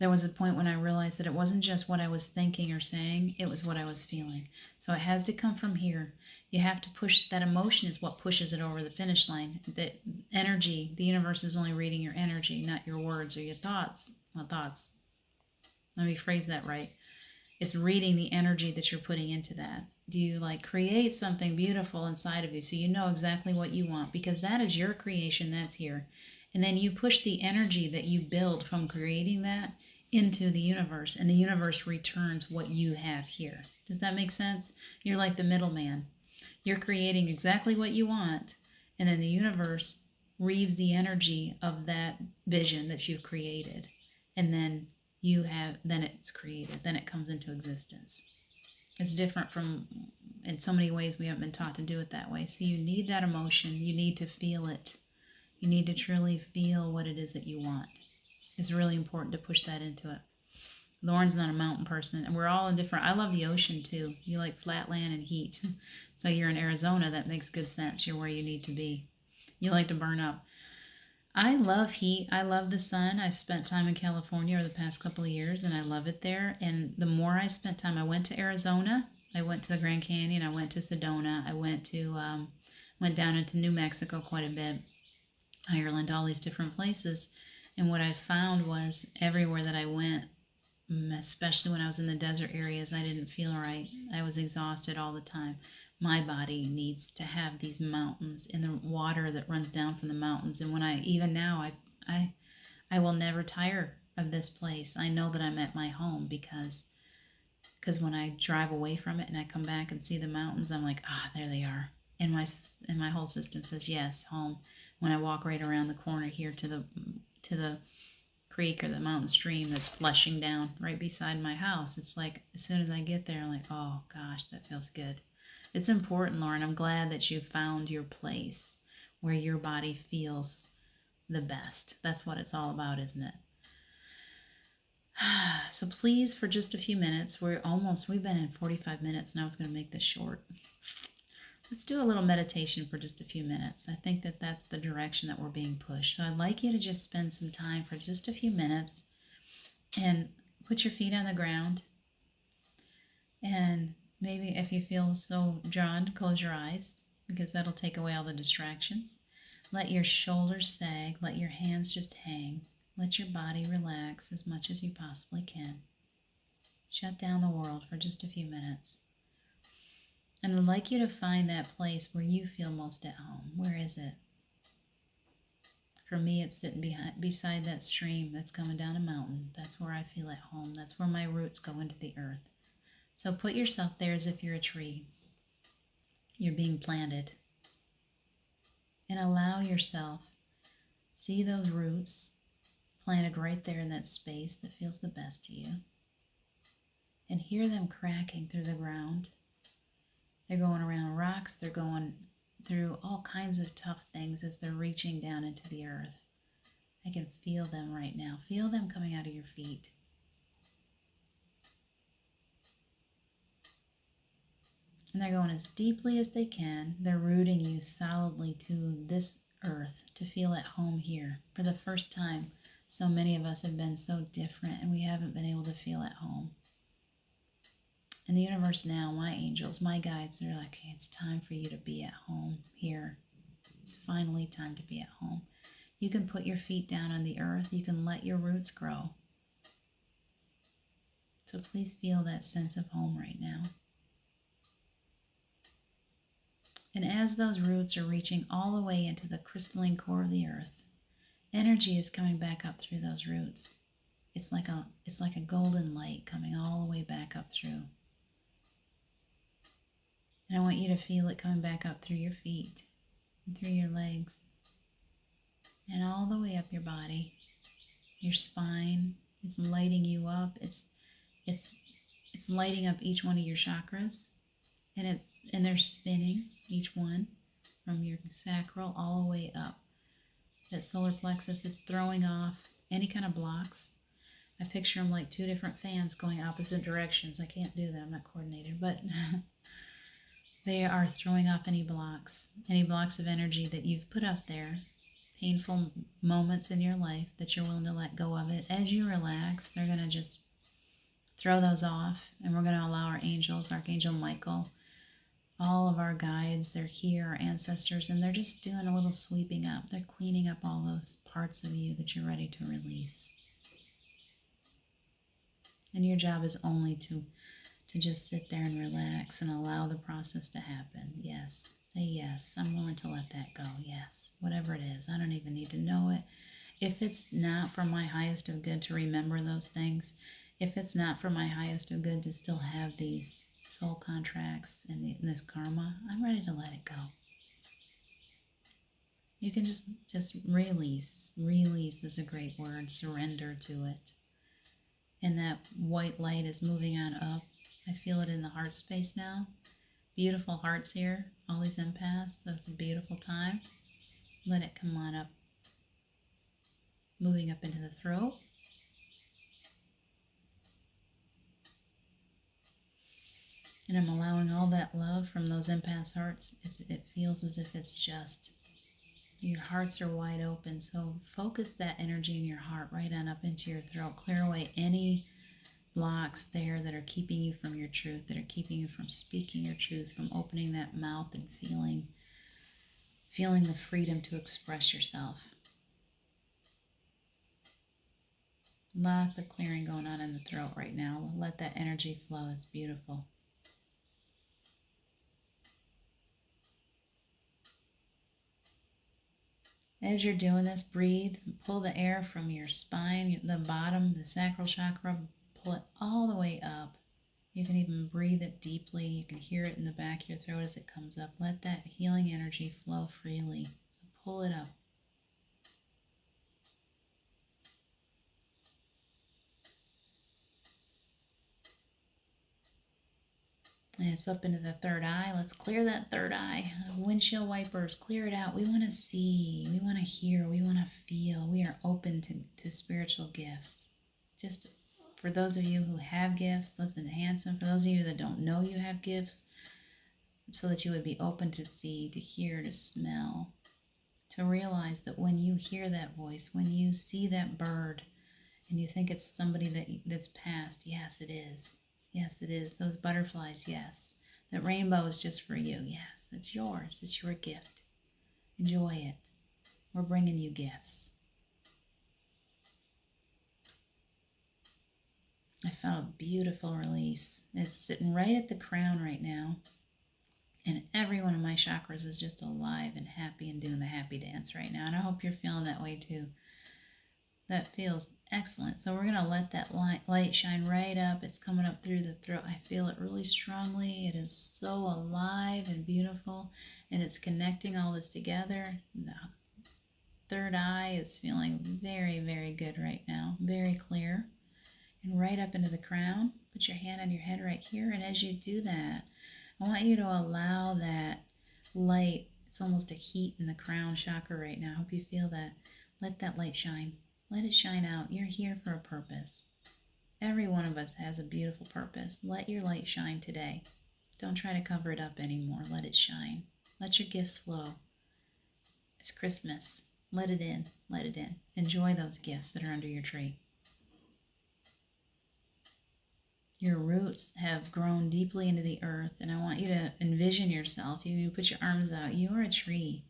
There was a point when I realized that it wasn't just what I was thinking or saying, it was what I was feeling. So it has to come from here. You have to push, that emotion is what pushes it over the finish line. That energy, the universe is only reading your energy, not your words or your thoughts. Well, thoughts. Let me phrase that right. It's reading the energy that you're putting into that. Do you create something beautiful inside of you so you know exactly what you want? Because that is your creation, that's here. And then you push the energy that you build from creating that into the universe, and the universe returns what you have here. Does that make sense? You're like the middleman. You're creating exactly what you want, and then the universe reads the energy of that vision that you've created, and then then it's created, then it comes into existence. It's different from, in so many ways we haven't been taught to do it that way. So you need that emotion, you need to feel it. You need to truly feel what it is that you want. It's really important to push that into it. Lauren's not a mountain person, and we're all in different. I love the ocean too. You like flat land and heat. So you're in Arizona, that makes good sense. You're where you need to be. You like to burn up. I love heat. I love the sun. I've spent time in California over the past couple of years, and I love it there. And the more I spent time, I went to Arizona. I went to the Grand Canyon. I went to Sedona. I went down into New Mexico quite a bit, Ireland, all these different places. And what I found was everywhere that I went, especially when I was in the desert areas, I didn't feel right. I was exhausted all the time. My body needs to have these mountains and the water that runs down from the mountains. And even now, I will never tire of this place. I know that I'm at my home because when I drive away from it and I come back and see the mountains, I'm like, there they are. And my whole system says, yes, home. When I walk right around the corner here to the creek or the mountain stream that's flushing down right beside my house, it's like as soon as I get there, I'm like, oh gosh, that feels good. It's important, Lauren. I'm glad that you found your place where your body feels the best. That's what it's all about, isn't it? So please, for just a few minutes, we've been in 45 minutes, and I was going to make this short. Let's do a little meditation for just a few minutes. I think that that's the direction that we're being pushed. So I'd like you to just spend some time for just a few minutes and put your feet on the ground. And maybe if you feel so drawn, close your eyes, because that'll take away all the distractions. Let your shoulders sag. Let your hands just hang. Let your body relax as much as you possibly can. Shut down the world for just a few minutes. And I'd like you to find that place where you feel most at home. Where is it? For me, it's sitting beside that stream that's coming down a mountain. That's where I feel at home. That's where my roots go into the earth. So put yourself there as if you're a tree. You're being planted. And allow yourself, see those roots planted right there in that space that feels the best to you. And hear them cracking through the ground. They're going around rocks. They're going through all kinds of tough things as they're reaching down into the earth. I can feel them right now. Feel them coming out of your feet. And they're going as deeply as they can. They're rooting you solidly to this earth, to feel at home here. For the first time, so many of us have been so different, and we haven't been able to feel at home. And the universe now, my angels, my guides, they're like, hey, it's time for you to be at home here. It's finally time to be at home. You can put your feet down on the earth. You can let your roots grow. So please feel that sense of home right now. And as those roots are reaching all the way into the crystalline core of the earth, energy is coming back up through those roots. It's like a golden light coming all the way back up through. And I want you to feel it coming back up through your feet and through your legs and all the way up your body, your spine. It's lighting you up. It's lighting up each one of your chakras, and they're spinning each one from your sacral all the way up. That solar plexus is throwing off any kind of blocks. I picture them like two different fans going opposite directions. I can't do that. I'm not coordinated, but they are throwing off any blocks of energy that you've put up there. painful moments in your life that you're willing to let go of it. As you relax, they're going to just throw those off, and we're going to allow our angels, Archangel Michael, all of our guides, they're here, our ancestors, and they're just doing a little sweeping up. They're cleaning up all those parts of you that you're ready to release. And your job is only to just sit there and relax and allow the process to happen. Yes. Say yes. I'm willing to let that go. Yes. Whatever it is. I don't even need to know it. If it's not for my highest of good to remember those things, if it's not for my highest of good to still have these soul contracts and this karma, I'm ready to let it go. You can just release. Release is a great word. Surrender to it. And that white light is moving on up. I feel it in the heart space now. Beautiful hearts here. All these empaths. So it's a beautiful time. Let it come on up. Moving up into the throat. And I'm allowing all that love from those empaths' hearts. It feels as if it's just, your hearts are wide open. So focus that energy in your heart right on up into your throat. Clear away any blocks there that are keeping you from your truth, that are keeping you from speaking your truth, from opening that mouth and feeling the freedom to express yourself. Lots of clearing going on in the throat right now. Let that energy flow. It's beautiful. As you're doing this, breathe. Pull the air from your spine, the bottom, the sacral chakra. Pull it all the way up. You can even breathe it deeply. You can hear it in the back of your throat as it comes up. Let that healing energy flow freely. So pull it up. And it's up into the third eye. Let's clear that third eye. Windshield wipers, clear it out. We want to see, we want to hear, we want to feel. We are open to spiritual gifts. Just for those of you who have gifts, let's enhance them. For those of you that don't know you have gifts, so that you would be open to see, to hear, to smell, to realize that when you hear that voice, when you see that bird, and you think it's somebody that's passed, yes, it is. Yes, it is. Those butterflies, yes. That rainbow is just for you. Yes, it's yours. It's your gift. Enjoy it. We're bringing you gifts. I felt a beautiful release. It's sitting right at the crown right now. And every one of my chakras is just alive and happy and doing the happy dance right now. And I hope you're feeling that way too. That feels excellent. So we're going to let that light shine right up. It's coming up through the throat. I feel it really strongly. It is so alive and beautiful. And it's connecting all this together. The third eye is feeling very, very good right now. Very clear. And right up into the crown. Put your hand on your head right here. And as you do that, I want you to allow that light. It's almost a heat in the crown chakra right now. I hope you feel that. Let that light shine. Let it shine out. You're here for a purpose. Every one of us has a beautiful purpose. Let your light shine today. Don't try to cover it up anymore. Let it shine. Let your gifts flow. It's Christmas. Let it in. Let it in. Enjoy those gifts that are under your tree. Your roots have grown deeply into the earth, and I want you to envision yourself. You put your arms out. You are a tree,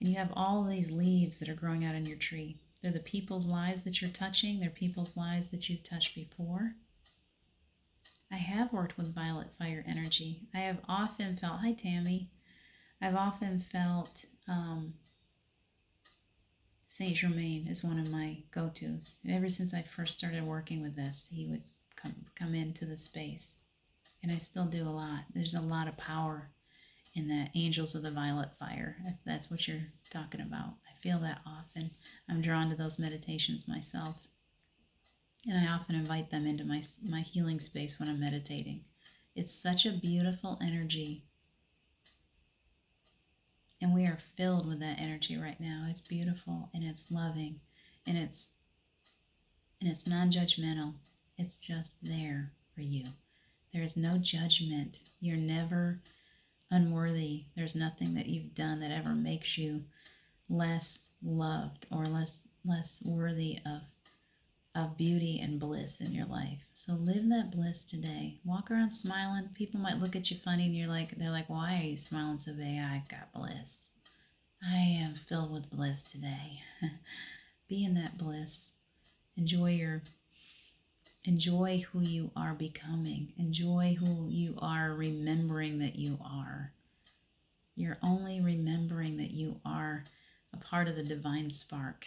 and you have all these leaves that are growing out in your tree. They're the people's lives that you're touching. They're people's lives that you've touched before. I have worked with violet fire energy. I have often felt, hi Tammy, I've often felt Saint Germain is one of my go-tos. Ever since I first started working with this, he would come into the space. And I still do a lot. There's a lot of power in the angels of the violet fire, if that's what you're talking about. I feel that often. I'm drawn to those meditations myself. And I often invite them into my healing space when I'm meditating. It's such a beautiful energy. And we are filled with that energy right now. It's beautiful and it's loving and it's non-judgmental. It's just there for you. There is no judgment. You're never unworthy. There's nothing that you've done that ever makes you less loved or less worthy of beauty and bliss in your life. So live that bliss today. Walk around smiling. People might look at you funny and they're like, why are you smiling so big? I've got bliss. I am filled with bliss today. Be in that bliss. Enjoy who you are becoming. Enjoy who you are remembering that you are. You're only remembering that you are a part of the divine spark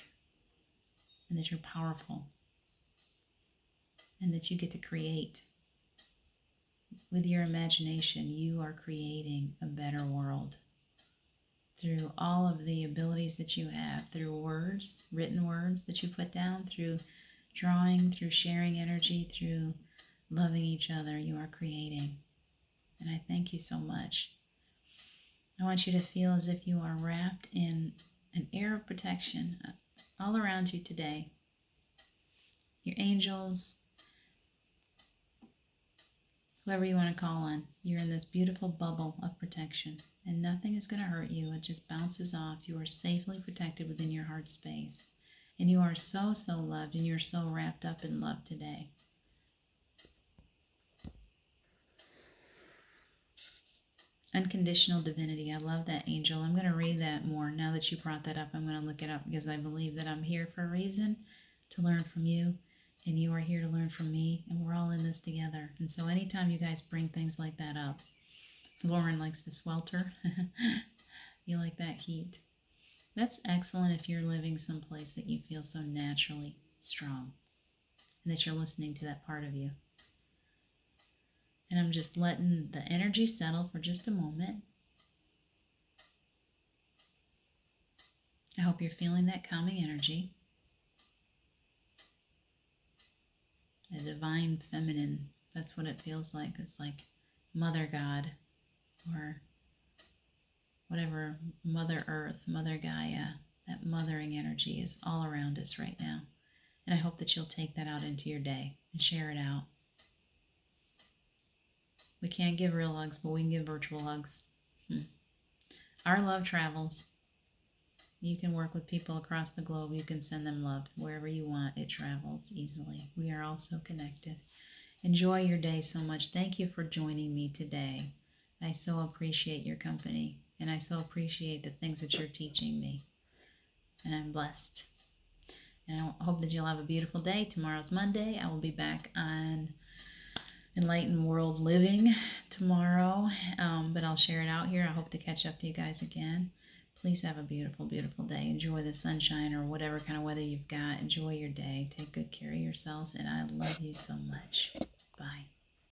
and that you're powerful and that you get to create. With your imagination, you are creating a better world through all of the abilities that you have, through words, written words that you put down, through drawing, through sharing energy, through loving each other. You are creating. And I thank you so much. I want you to feel as if you are wrapped in an air of protection all around you today. Your angels, whoever you want to call on, you're in this beautiful bubble of protection, and nothing is going to hurt you. It just bounces off. You are safely protected within your heart space, and you are so, so loved, and you're so wrapped up in love today. Unconditional divinity. I love that, angel. I'm going to read that more. Now that you brought that up, I'm going to look it up because I believe that I'm here for a reason, to learn from you, and you are here to learn from me, and we're all in this together. And so anytime you guys bring things like that up, Lauren likes to swelter. You like that heat. That's excellent if you're living someplace that you feel so naturally strong and that you're listening to that part of you. And I'm just letting the energy settle for just a moment. I hope you're feeling that calming energy. A divine feminine, that's what it feels like. It's like Mother God or whatever, Mother Earth, Mother Gaia. That mothering energy is all around us right now. And I hope that you'll take that out into your day and share it out. We can't give real hugs, but we can give virtual hugs. Our love travels. You can work with people across the globe. You can send them love wherever you want. It travels easily. We are all so connected. Enjoy your day so much. Thank you for joining me today. I so appreciate your company, and I so appreciate the things that you're teaching me. And I'm blessed. And I hope that you'll have a beautiful day. Tomorrow's Monday. I will be back on Enlightened World Living tomorrow, but I'll share it out here. I hope to catch up to you guys again. Please have a beautiful, beautiful day. Enjoy the sunshine or whatever kind of weather you've got. Enjoy your day. Take good care of yourselves, and I love you so much. Bye.